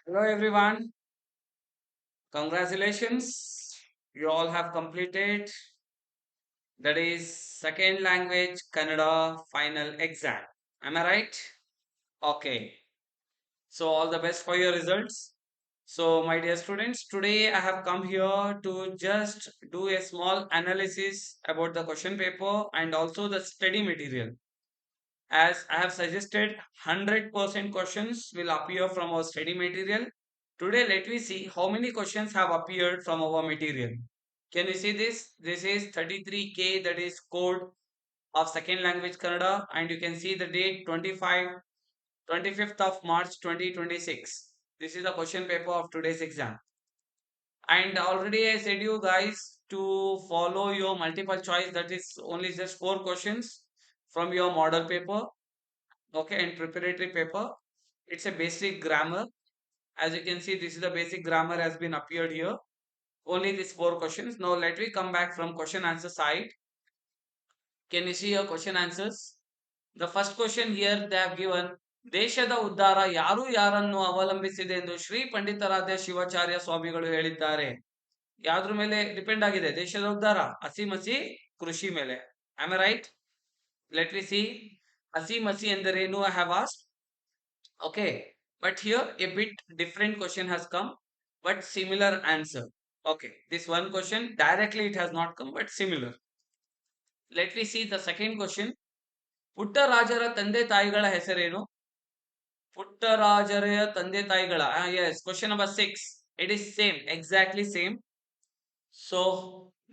Hello everyone, congratulations. You all have completed that is second language Kannada final exam. Am I right? Okay. So all the best for your results. So my dear students, today I have come here to just do a small analysis about the question paper and also the study material. As I have suggested, 100% questions will appear from our study material. Today, let me see how many questions have appeared from our material. Can you see this? This is 33K, that is code of second language Kannada, and you can see the date 25th of March 2026. This is the question paper of today's exam. And already I said you guys to follow your multiple choice, that is only just four questions from your model paper. Okay, and preparatory paper. It's a basic grammar. As you can see, this is the basic grammar has been appeared here. Only these four questions. Now let me come back from question answer side. Can you see your question answers? The first question here they have given ದೇಶದ ಉದ್ಧಾರ ಯಾರು ಯಾರನ್ನು ಅವಲಂಬಿಸಿದೆ ಎಂದು ಶ್ರೀ ಪಂಡಿತಾರಾಧ್ಯ ಶಿವಾಚಾರ್ಯ ಸ್ವಾಮಿಗಳು ಹೇಳಿದ್ದಾರೆ. ಯಾವ್ದ್ರ ಮೇಲೆ ಡಿಪೆಂಡ್ ಆಗಿದೆ ದೇಶದ ಉದ್ಧಾರ? ಹಸಿ ಮಸಿ ಕೃಷಿ ಮೇಲೆ. Am I right? Let we see. ಹಸಿ ಮಸಿ ಎಂದರೇನು I have asked. Okay, but here a bit different question has come, but similar answer. Okay, this one question directly it has not come, but similar. Let me see the second question. ಪುಟ್ಟರಾಜರ ತಂದೆ ತಾಯಿಗಳ ಹೆಸರೇನು? ಪುಟ್ಟರಾಜರ ತಂದೆ ತಾಯಿಗಳ yes, question number 6. It is same, exactly same. So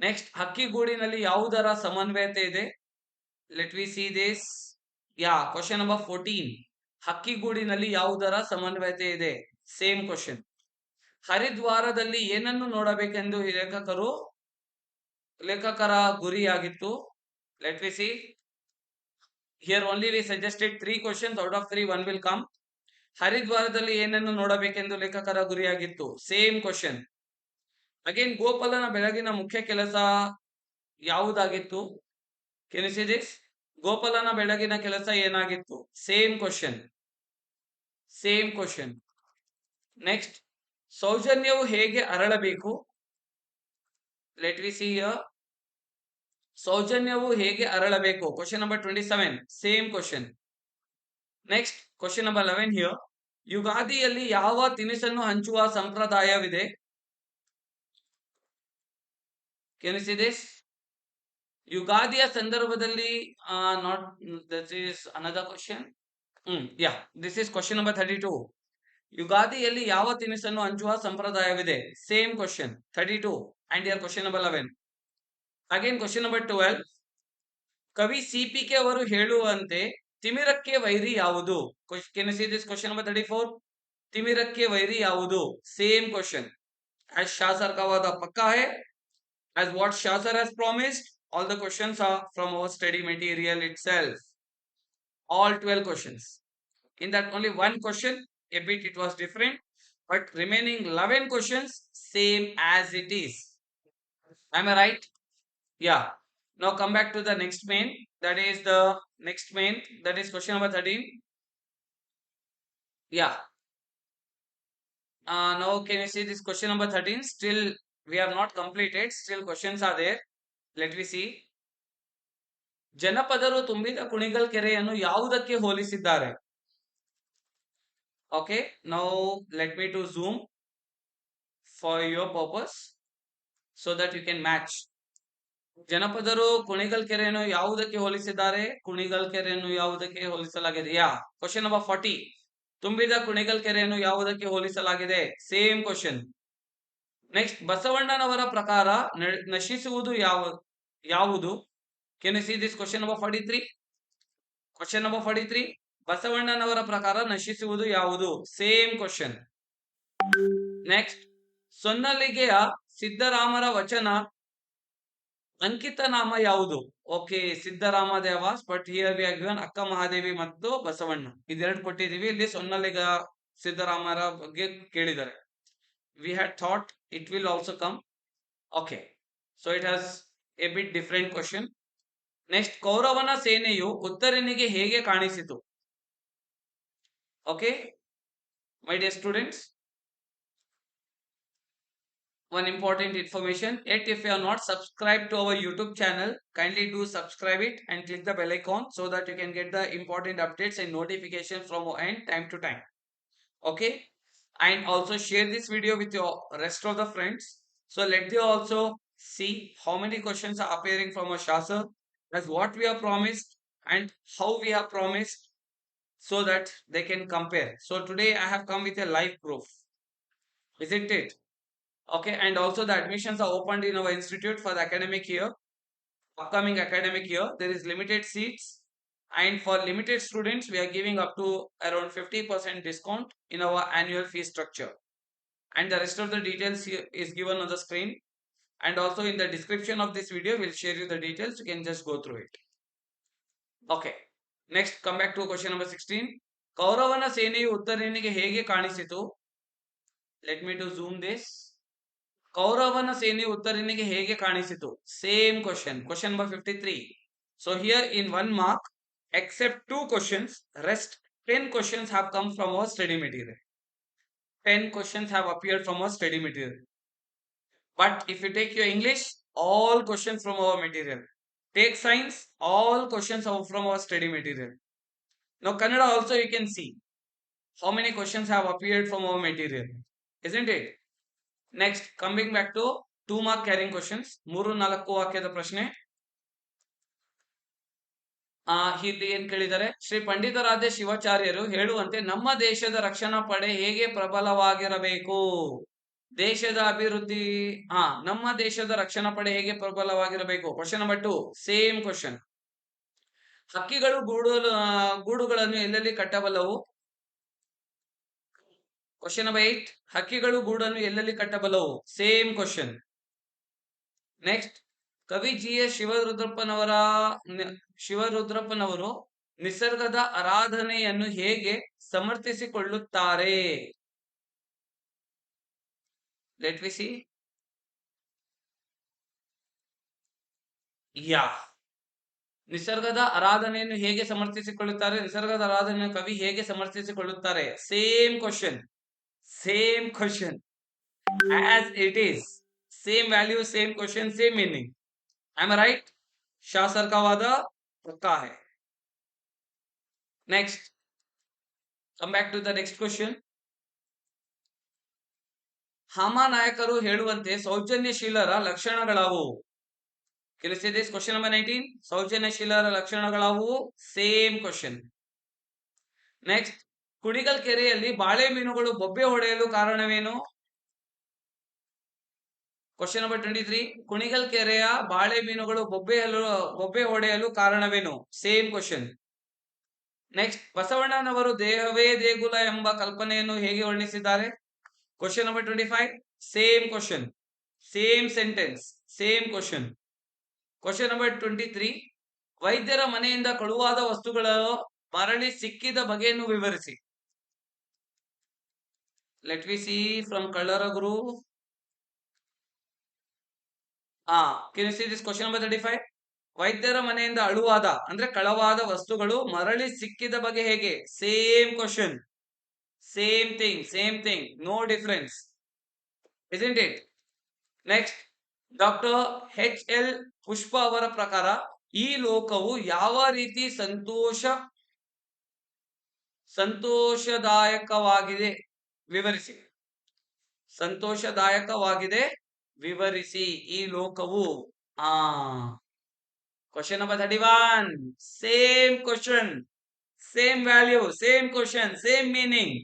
next, ಹಕ್ಕಿಗೂಡಿನಲ್ಲಿ ಯಾವುದರ ಸಮನ್ವಯತೆ ಇದೆ? Let me see this. Yeah, question number 14. ಹಕ್ಕಿಗೂಡಿನಲ್ಲಿ ಯಾವುದರ ಸಮನ್ವಯತೆ ಇದೆ? Same question. ಹರಿದ್ವಾರದಲ್ಲಿ ಏನನ್ನು ನೋಡಬೇಕೆಂದು ಲೇಖಕರ ಗುರಿಯಾಗಿತ್ತು? Let we see. Here only we suggested 3 questions, out of 3 1 will come. ಹರಿದ್ವಾರದಲ್ಲಿ ಏನನ್ನು ನೋಡಬೇಕೆಂದು ಲೇಖಕರ ಗುರಿಯಾಗಿತ್ತು? Same question. ಅಗೇನ್, ಗೋಪಾಲನ ಬೆಳಗಿನ ಮುಖ್ಯ ಕೆಲಸ ಯಾವುದಾಗಿತ್ತು? Can you see this? ಗೋಪಾಲನ ಬೆಳಗಿನ ಕೆಲಸ ಏನಾಗಿತ್ತು? Same question. Same question. Next, ಸೌಜನ್ಯವು ಹೇಗೆ ಅರಳಬೇಕು? Let we see here. ಸೌಜನ್ಯವು ಹೇಗೆ ಅರಳಬೇಕು? Question number 27. Same question. Next, question number 11 here. ಯುಗಾದಿಯಲ್ಲಿ ಯಾವ ತಿನಿಸನ್ನು ಹಂಚುವ ಸಂಪ್ರದಾಯವಿದೆ? Can you see this? ಯುಗಾದಿಯ ಸಂದರ್ಭದಲ್ಲಿ not this is another question. Yeah, this is question number 32. ಯುಗಾದಿಯಲ್ಲಿ ಯಾವ ತಿನಿಸನ್ನು ಹಂಚುವ ಸಂಪ್ರದಾಯವಿದೆ? Same question 32. And here question number 11. Again question number 12. ಕವಿ ಸಿಪಿಕೆ ಅವರು ಹೇಳುವಂತೆ ತಿಮಿರಕ್ಕೆ ವೈರಿ ಯಾವುದು? Ken you see this question number 34. ತಿಮಿರಕ್ಕೆ ವೈರಿ ಯಾವುದು? Same question. as Shah sir ka wada pakka hai, as what Shah sir has promised, all the questions are from our study material itself. All 12 questions. In that only one question a bit it was different, but remaining 11 questions same as it is. Am I right? Yeah. Now come back to the next main. That is the next main. That is question number 13. Yeah. Now can you see this question number 13? Still we have not completed. Still questions are there. Let me see. ಜನಪದರು ತುಂಬಿದ ಕುಣಿಗಲ್ ಕೆರೆಯನ್ನು ಯಾವುದಕ್ಕೆ ಹೋಲಿಸಿದ್ದಾರೆ? Okay. Now let me to zoom for your purpose so that you can match. ಜನಪದರು Kunigal ಕೆರೆಯನ್ನು ಯಾವುದಕ್ಕೆ ಹೋಲಿಸಿದ್ದಾರೆ? ಕುಣಿಗಲ್ ಕೆರೆಯನ್ನು ಯಾವುದಕ್ಕೆ ಹೋಲಿಸಲಾಗಿದೆ? ಯಾ, question number 40. ತುಂಬಿದ ಕುಣಿಗಲ್ ಕೆರೆಯನ್ನು ಯಾವುದಕ್ಕೆ ಹೋಲಿಸಲಾಗಿದೆ? Same question. ನೆಕ್ಸ್ಟ್, ಬಸವಣ್ಣನವರ ಪ್ರಕಾರ ನಶಿಸುವುದು ಯಾವುದು? Ken you see this question number 43? Question number 43. ಬಸವಣ್ಣನವರ ಪ್ರಕಾರ ನಶಿಸುವುದು ಯಾವುದು? Same question. ನೆಕ್ಸ್ಟ್, ಸೊನ್ನಲಿಗೆಯ ಸಿದ್ದರಾಮರ ವಚನ ಅಂಕಿತ ನಾಮ ಯಾವುದು? Okay, Siddarama devas. But here we are given ಅಕ್ಕ ಮಹಾದೇವಿ ಮತ್ತು ಬಸವಣ್ಣ ಇದೆರಡು ಕೊಟ್ಟಿದೀವಿ. ಇಲ್ಲಿ ಸೊನ್ನಲಿಗ ಸಿದ್ದರಾಮರ ಬಗ್ಗೆ ಕೇಳಿದ್ದಾರೆ. We had thought it will also come. Okay, so it has a bit different question. Next, ಕೌರವನ ಸೇನೆಯು ಉತ್ತರನಿಗೆ ಹೇಗೆ ಕಾಣಿಸಿತು? Okay my dear students, one important information. Yet, if you are not subscribed to our YouTube channel, kindly do subscribe it and click the bell icon so that you can get the important updates and notifications from our end time to time. Okay, and also share this video with your rest of the friends. So let them also see how many questions are appearing from our Shastra as what we have promised and how we have promised so that they can compare. So today I have come with a live proof, isn't it? Okay, and also the admissions are opened in our institute for the academic year, upcoming academic year. There is limited seats, and for limited students, we are giving up to around 50% discount in our annual fee structure. And the rest of the details here is given on the screen. And also in the description of this video, we'll share you the details. You can just go through it. Okay. Next, come back to question number 16. ಕೌರವನ ಸೇನೆಯು ಉತ್ತರನಿಗೆ ಹೇಗೆ ಕಾಣಿಸಿತು? Let me to zoom this. ಕೌರವನ ಸೇನೆಯು ಉತ್ತರನಿಗೆ ಹೇಗೆ ಕಾಣಿಸಿತು? Same question. Question number 53. So here in 1 mark, except 2 questions, rest 10 questions have come from our study material. 10 questions have appeared from our study material. But if you take your English, all questions from our material. Take science, all questions are from our study material. Now Kannada also you can see how many questions have appeared from our material. Isn't it? Next, coming back to 2 mark carrying questions. 3-4 ವಾಕ್ಯದ ಪ್ರಶ್ನೆ. ಇಲ್ಲಿ ಏನ್ ಕೇಳಿದ್ದಾರೆ? ಶ್ರೀ ಪಂಡಿತಾರಾಧ್ಯ ಶಿವಾಚಾರ್ಯರು ಹೇಳುವಂತೆ ನಮ್ಮ ದೇಶದ ರಕ್ಷಣಾ ಪಡೆ ಹೇಗೆ ಪ್ರಬಲವಾಗಿರಬೇಕು? ದೇಶದ ಅಭಿವೃದ್ಧಿ ನಮ್ಮ ದೇಶದ ರಕ್ಷಣಾ ಪಡೆ ಹೇಗೆ ಪ್ರಬಲವಾಗಿರಬೇಕು? Question number 2, same question. ಹಕ್ಕಿಗಳು ಗೂಡುಗಳನ್ನು ಎಲ್ಲೆಲ್ಲಿ ಕಟ್ಟಬಲ್ಲವು? ಕ್ವಶನ್ ನಂಬರ್ 8, ಹಕ್ಕಿಗಳು ಗೂಡನ್ನು ಎಲ್ಲೆಲ್ಲಿ ಕಟ್ಟಬಲ್ಲವು? Same question. ನೆಕ್ಸ್ಟ್, ಕವಿ ಜಿ ಎಸ್ ಶಿವರುದ್ರಪ್ಪನವರು ನಿಸರ್ಗದ ಆರಾಧನೆಯನ್ನು ಹೇಗೆ ಸಮರ್ಥಿಸಿಕೊಳ್ಳುತ್ತಾರೆ? Let we C. ನಿಸರ್ಗದ ಆರಾಧನೆಯನ್ನು ಹೇಗೆ ಸಮರ್ಥಿಸಿಕೊಳ್ಳುತ್ತಾರೆ? ನಿಸರ್ಗದ ಆರಾಧನೆಯನ್ನು ಕವಿ ಹೇಗೆ ಸಮರ್ಥಿಸಿಕೊಳ್ಳುತ್ತಾರೆ? Same question. Same question as it is. Same value, same question, same meaning. Am I right? ಶಾಸರ್ का वादा पक्का है. Next, come back to the next question. ಹಾಮಾನಾಯಕರು ಹೇಳುವಂತೆ ಸೌಜನ್ಯಶೀಲರ ಲಕ್ಷಣಗಳಾವುವು? Can you say this? Question number 19. ಸೌಜನ್ಯಶೀಲರ ಲಕ್ಷಣಗಳಾವುವು? Same question. ನೆಕ್ಸ್ಟ್, ಕುಣಿಗಲ್ ಕೆರೆಯಲ್ಲಿ ಬಾಳೆ ಮೀನುಗಳು ಬೊಬ್ಬೆ ಹೊಡೆಯಲು ಕಾರಣವೇನು? Question number 23. ಕುಣಿಗಲ್ ಕೆರೆಯ ಬಾಳೆ ಮೀನುಗಳು ಬೊಬ್ಬೆ ಹೊಡೆಯಲು ಕಾರಣವೇನು? Same question. ನೆಕ್ಸ್ಟ್, ಬಸವಣ್ಣನವರು ದೇಹವೇ ದೇಗುಲ ಎಂಬ ಕಲ್ಪನೆಯನ್ನು ಹೇಗೆ ವರ್ಣಿಸಿದ್ದಾರೆ? Question number 25. Same question, same sentence, same question. Question number 23. ವೈದ್ಯರ ಮನೆಯಿಂದ ಕಳುವಾದ ವಸ್ತುಗಳು ಮರಳಿ ಸಿಕ್ಕಿದ ಬಗೆಯನ್ನು ವಿವರಿಸಿ. ಲೆಟ್ ವಿ ಸಿ ಫ್ರಮ್ ಕಳ್ಳರಗುರು. Can you see this? Question number 35. ವೈದ್ಯರ ಮನೆಯಿಂದ ಅಳುವಾದ ಅಂದ್ರೆ ಕಳವಾದ ವಸ್ತುಗಳು ಮರಳಿ ಸಿಕ್ಕಿದ ಬಗೆ ಹೇಗೆ? Same question, same thing, no difference. Isn't it? Next, doctor H L. Pushpa ಅವರ ಪ್ರಕಾರ ಈ ಲೋಕವು ಯಾವ ರೀತಿ ಸಂತೋಷದಾಯಕವಾಗಿದೆ ವಿವರಿಸಿ. ಸಂತೋಷದಾಯಕವಾಗಿದೆ ವಿವರಿಸಿ ಈ ಲೋಕವು. Question number 31. Same question, same value, same question, same meaning.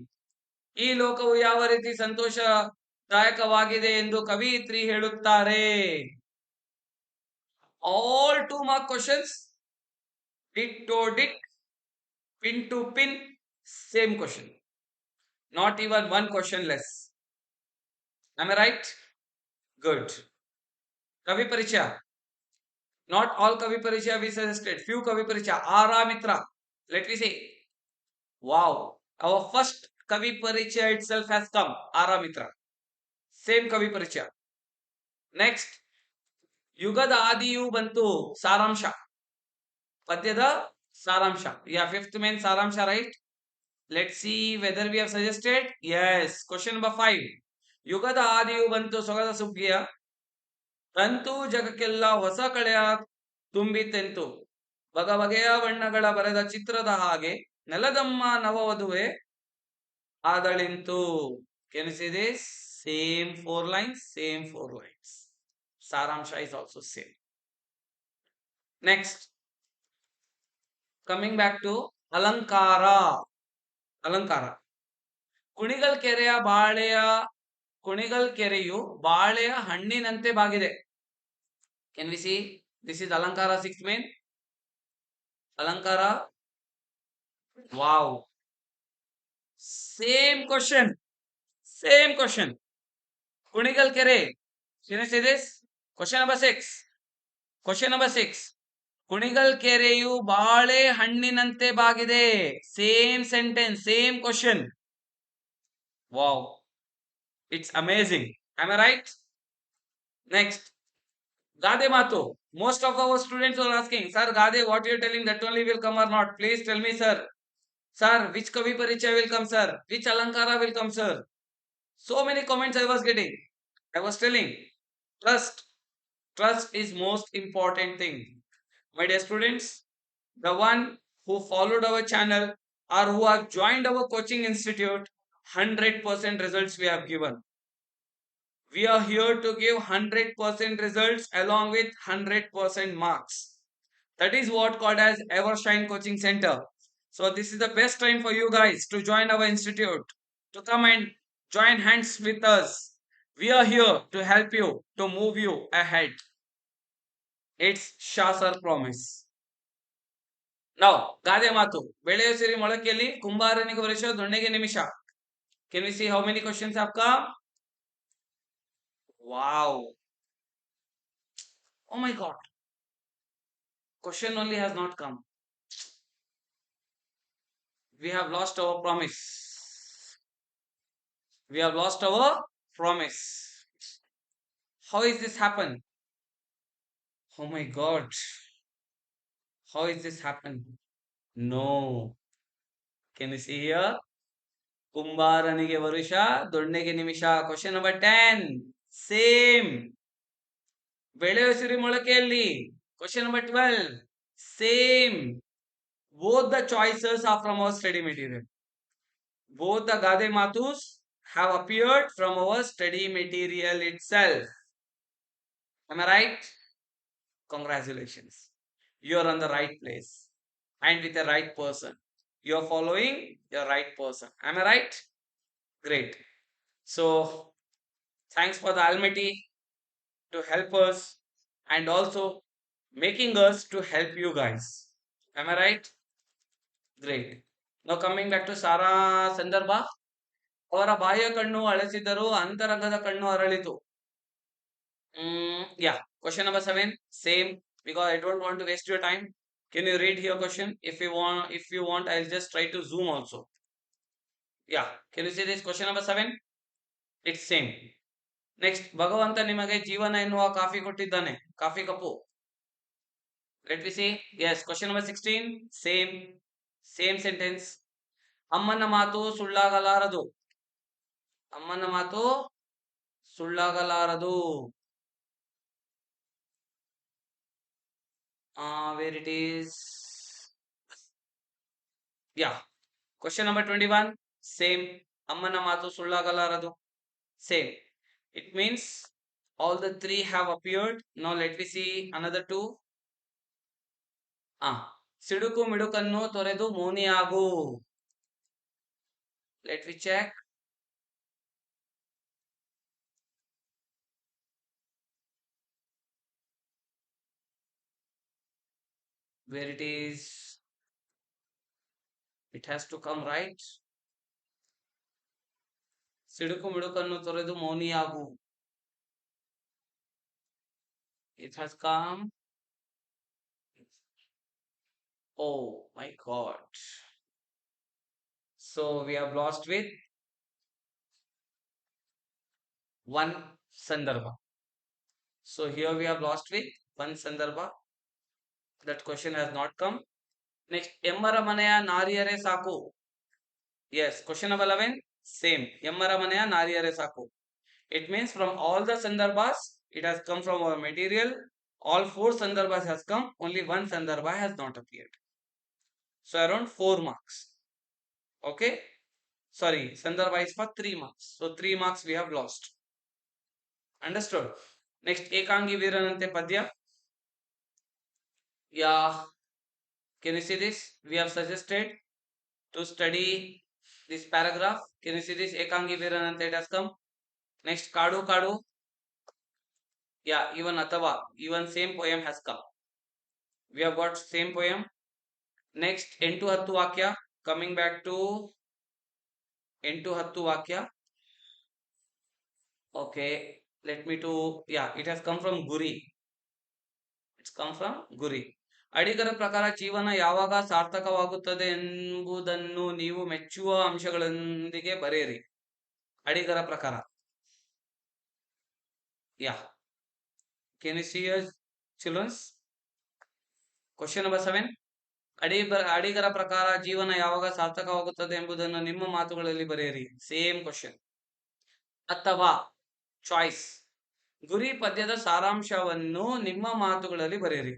ಈ ಲೋಕವು ಯಾವ ರೀತಿ ಸಂತೋಷದಾಯಕವಾಗಿದೆ ಎಂದು ಕವಿಯಿತ್ರಿ ಹೇಳುತ್ತಾರೆ? All 2 mark questions, dit to dit, pin to pin, same question. Not even 1 question less. Am I right? Good. Kavi Parichaya. Not all Kavi Parichaya we suggested. Few Kavi Parichaya. Aramitra. Let me say. Wow. Our first Kavi Parichaya itself has come. Aramitra. Same Kavi Parichaya. Next. ಯುಗದ ಆದಿಯು ಬಂತು. ಸಾರಾಂಶ. ಪದ್ಯದ ಸಾರಾಂಶ. Fifth main ಸಾರಾಂಶ, right? Let's see whether we have suggested. Yes. Question number 5. ಯುಗದ ಆದಿಯು ಬಂತು ಸೊಗದ ಸುಗ್ಗಿಯ ತಂತು ಜಗಕ್ಕೆಲ್ಲ ಹೊಸ ಕಳೆಯ ತುಂಬಿತೆಂತು ಬಗೆಯ ಬಣ್ಣಗಳ ಬರೆದ ಚಿತ್ರದ ಹಾಗೆ ನೆಲದಮ್ಮ ನವವಧುವೆ ಆದಳಿಂತು. Can you see this? Same four lines, same four lines. Saramsha is also same. Next, coming back to Alankara. Alankara. Kunigal ಕೆರೆಯ ಬಾಳೆಯ ಕುಣಿಗಲ್ ಕೆರೆಯು ಬಾಳೆಯ ಹಣ್ಣಿನಂತೆ ಬಾಗಿದೆ. Can we see? This is Alankara 6th main. Alankara. Wow. Same question. Same question. Kunigal Kere. Can you see this? Question number 6. Question number 6. Kunigal ಕೆರೆಯು ಬಾಳೆ ಹಣ್ಣಿನಂತೆ ಬಾಗಿದೆ. Same sentence, same question. Wow. It's amazing. Am I right? Next. Gade Matu. Most of our students are asking, Sir, Gade, what you are telling, that only will come or not? Please tell me, sir. Sir, which Kavi Parichaya will come, sir? Which Alankara will come, sir? So many comments I was getting. I was telling, trust. Trust is most important thing. My dear students, the one who followed our channel or who have joined our coaching institute, 100% results we have given. We are here to give 100% results along with 100% marks. That is what called as Evershine Coaching Center. So this is the best time for you guys to join our institute, to come and join hands with us. We are here to help you, to move you ahead. It's Shasar promise. Now, Gade Matu, ಬೆಳೆಯು ಸಿರಿ ಮೊಳಕೆಯಲ್ಲಿ ಕುಂಬಾರನಿಗೆ ವರ್ಷ ದೊಣ್ಣೆಗೆ ನಿಮಿಷ. Can we see how many questions have come? Wow. Oh my God. Question only has not come. We have lost our promise. We have lost our promise. How is this happen? Oh my God. How is this happen? No. Can you see here? ಕುಂಬಾರನಿಗೆ ವರುಷ ದೊಣ್ಣೆಗೆ ನಿಮಿಷ. Question number 10. Same. ಬೆಳೆಯು ಸಿರಿ ಮೊಳಕೆಯಲ್ಲಿ. Question number 12. Same. Both the choices are from our study material. Both the Gade Matus have appeared from our study material itself. Am I right? Congratulations. You are on the right place and with the right person. You are following the right person. Am I right? Great. So, thanks for the Almighty to help us and also making us to help you guys. Am I right? Great. Now coming back to Sara Sandarbha. ಅವರ ಬಾಹ್ಯ ಕಣ್ಣು ಅಳಿಸಿದರೂ ಅಂತರಂಗದ ಕಣ್ಣು ಅರಳಿತು. Yeah. Question number 7. Same, because I don't want to waste your time. Can you read here question? If you want, I'll just try to zoom also. Yeah. Can you see this question number 7? It's same. Next, ಭಗವಂತ ನಿಮಗೆ ಜೀವನ ಎನ್ನುವ coffee ಕೊಟ್ಟಿದ್ದಾನೆ. Coffee ಕಪ್ಪು. Let me see. Yes. Question number 16. Same. Same sentence. ಅಮ್ಮನ ಮಾತು ಸುಳ್ಳಾಗಲಾರದು. ಅಮ್ಮನ ಮಾತು ಸುಳ್ಳಾಗಲಾರದು. Where it is? Yeah. Question number 21. Same. ಅಮ್ಮನ ಮಾತು ಸುಳ್ಳಾಗಲಾರದು. Same. It means all the three have appeared. Now let me see another two. ಸಿಡುಕು ಮಿಡುಕನ್ನು ತೊರೆದು ಮೌನಿಯಾಗು. Let me check. Where it is? It has to come, right? ಸಿಡುಕು ಮಿಡುಕನ್ನು ತೊರೆದು ಮೌನಿಯಾಗು. It has come. Oh my God. So we have lost with one Sandarbha. So here we have lost with one Sandarbha. That question has not come. Next, ಎಮ್ಮರ ಮನೆಯ ನಾರಿಯರೇ ಸಾಕು. Yes, question number 11. Same. ಎಮ್ಮರ ಮನೆಯ ನಾರಿಯರೇ ಸಾಕು. It means from all the Sandarbhas, it has come from our material. All four Sandarbhas has come, only one Sandarbha has not appeared. So around 4 marks. Okay. Sorry, Sandarbha is for 3 marks. So 3 marks we have lost. Understood? Next, Ekangi Viranante Padya. Yeah, can you see this? We have suggested to study this paragraph. Can you see this? Ekangi Viranante it has come. Next, Kadu Kadu. Yeah, even Atava, even same poem has come. We have got same poem. Next, Entu Hattu Vakya. Coming back to Entu Hattu Vakya. Okay, let me to, yeah, it has come from Guri. It's come from Guri. ಅಡಿಗರ ಪ್ರಕಾರ ಜೀವನ ಯಾವಾಗ ಸಾರ್ಥಕವಾಗುತ್ತದೆ ಎಂಬುದನ್ನು ನೀವು ಮೆಚ್ಚುವ ಅಂಶಗಳೊಂದಿಗೆ ಬರೆಯಿರಿ. ಅಡಿಗರ ಪ್ರಕಾರ. Yeah. Can you see your children's? Question number 7. ಅಡಿಗರ ಪ್ರಕಾರ ಜೀವನ ಯಾವಾಗ ಸಾರ್ಥಕವಾಗುತ್ತದೆ ಎಂಬುದನ್ನು ನಿಮ್ಮ ಮಾತುಗಳಲ್ಲಿ ಬರೆಯಿರಿ. Same question. ಅಥವಾ ಚಾಯ್ಸ್. ಗುರಿ ಪದ್ಯದ ಸಾರಾಂಶವನ್ನು ನಿಮ್ಮ ಮಾತುಗಳಲ್ಲಿ ಬರೆಯಿರಿ.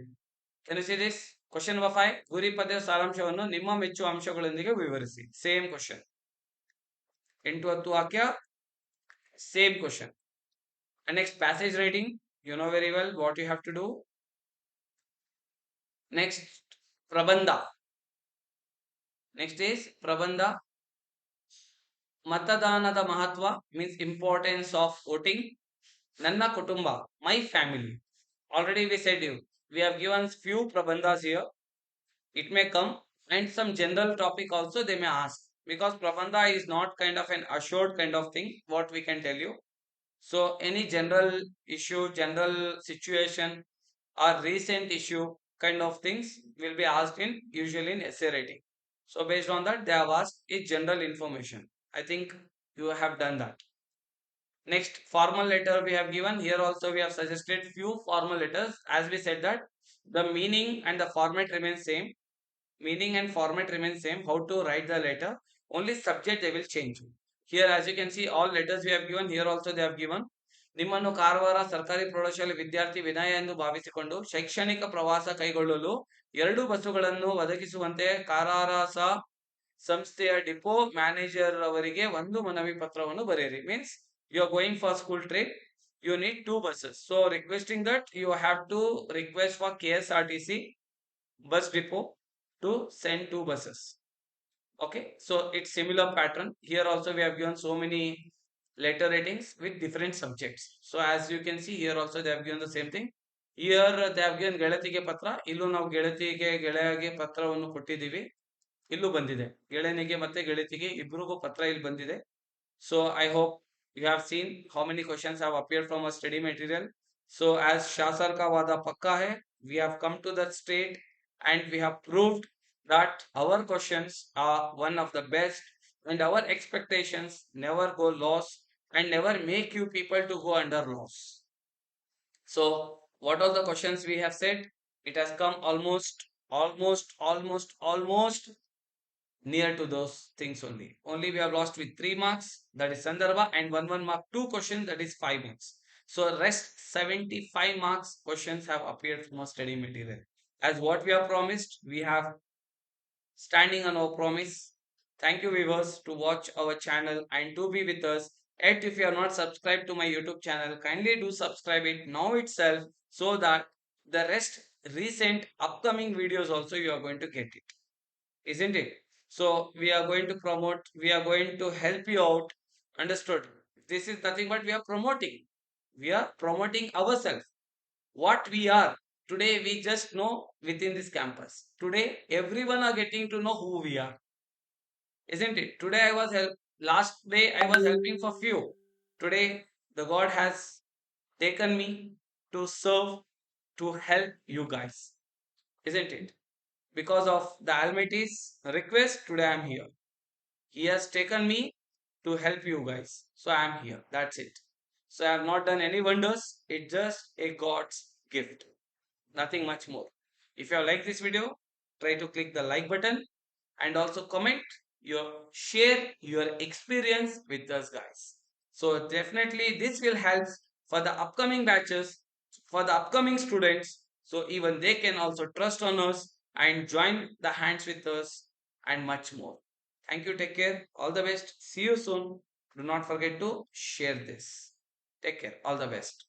Can you see this? Question number 5. ಗುರಿ ಪದ್ಯದ ಸಾರಾಂಶವನ್ನು ನಿಮ್ಮ ಮೆಚ್ಚುವ ಅಂಶಗಳೊಂದಿಗೆ ವಿವರಿಸಿ. Same question. 8 ವಾಕ್ಯ. Same question. And next, passage writing. You know very well what you have to do. Next, Prabandha. Next is Prabandha. Matadanada Mahatva means importance of voting. Nanna Kutumba, my family. Already we said you. We have given few Prabandhas here. It may come, and some general topic also they may ask. Because Prabandha is not kind of an assured kind of thing, what we can tell you. So any general issue, general situation or recent issue kind of things will be asked in usually in essay writing. So based on that, they have asked is general information. I think you have done that. Next, formal letter we have given. Here also we have suggested few formal letters. As we said that the meaning and the format remain same. Meaning and format remain same. How to write the letter. Only subject they will change. Here as you can see all letters we have given. Here also they have given. ನಿಮ್ಮನ್ನು ಕಾರವಾರ ಸರ್ಕಾರಿ ಪ್ರೌಢಶಾಲೆ ವಿದ್ಯಾರ್ಥಿ ವಿನಯ ಎಂದು ಭಾವಿಸಿಕೊಂಡು ಶೈಕ್ಷಣಿಕ ಪ್ರವಾಸ ಕೈಗೊಳ್ಳಲು 2 ಬಸ್ಸುಗಳನ್ನು ಒದಗಿಸುವಂತೆ ಕಾರಾರಸ ಸಂಸ್ಥೆಯ ಡಿಪೋ ಮ್ಯಾನೇಜರ್ ಅವರಿಗೆ ಒಂದು ಮನವಿ ಪತ್ರವನ್ನು ಬರೆಯಿರಿ. Means you are going for school trip, you need 2 buses. So requesting that you have to request for KSRTC bus depot to send 2 buses. Okay, so it's similar pattern. Here also we have given so many letter ratings with different subjects. So as you can see here also they have given the same thing. Here they have given ಗೆಳತಿಗೆ ಪತ್ರ. ಇಲ್ಲೂ ನಾವು ಗೆಳೆಯಗೆ ಪತ್ರವನ್ನು ಕೊಟ್ಟಿದ್ದೀವಿ. ಇಲ್ಲೂ ಬಂದಿದೆ. ಗೆಳೆಯನಿಗೆ ಮತ್ತೆ ಗೆಳತಿಗೆ ಇಬ್ಬರಿಗೂ ಪತ್ರ ಇಲ್ಲಿ ಬಂದಿದೆ. So I hope you have seen how many questions have appeared from a study material. So as Shasar ka wada pakka hai, we have come to that state and we have proved that our questions are one of the best and our expectations never go lost and never make you people to go under loss. So what are the questions we have said? It has come almost near to those things only. Only we have lost with 3 marks, that is Sandarbha, and 1 mark, 2 questions, that is 5 marks. So rest 75 marks questions have appeared from our study material. As what we have promised, we have standing on our promise. Thank you viewers to watch our channel and to be with us. Yet if you are not subscribed to my YouTube channel, kindly do subscribe it now itself so that the rest recent upcoming videos also you are going to get it. Isn't it? So we are going to promote, we are going to help you out. Understood? This is nothing but we are promoting. We are promoting ourselves. What we are. Today we just know within this campus. Today everyone are getting to know who we are. Isn't it? Today I was last day I was helping for few. Today the God has taken me to serve, to help you guys. Isn't it? Because of the Almighty's request, today I am here. He has taken me to help you guys. So I am here. That's it. So I have not done any wonders. It's just a God's gift. Nothing much more. If you have liked this video, try to click the like button and also comment share your experience with us guys. So definitely this will help for the upcoming batches, for the upcoming students. So even they can also trust on us and join the hands with us and much more. Thank you. Take care. All the best. See you soon. Do not forget to share this. Take care. All the best.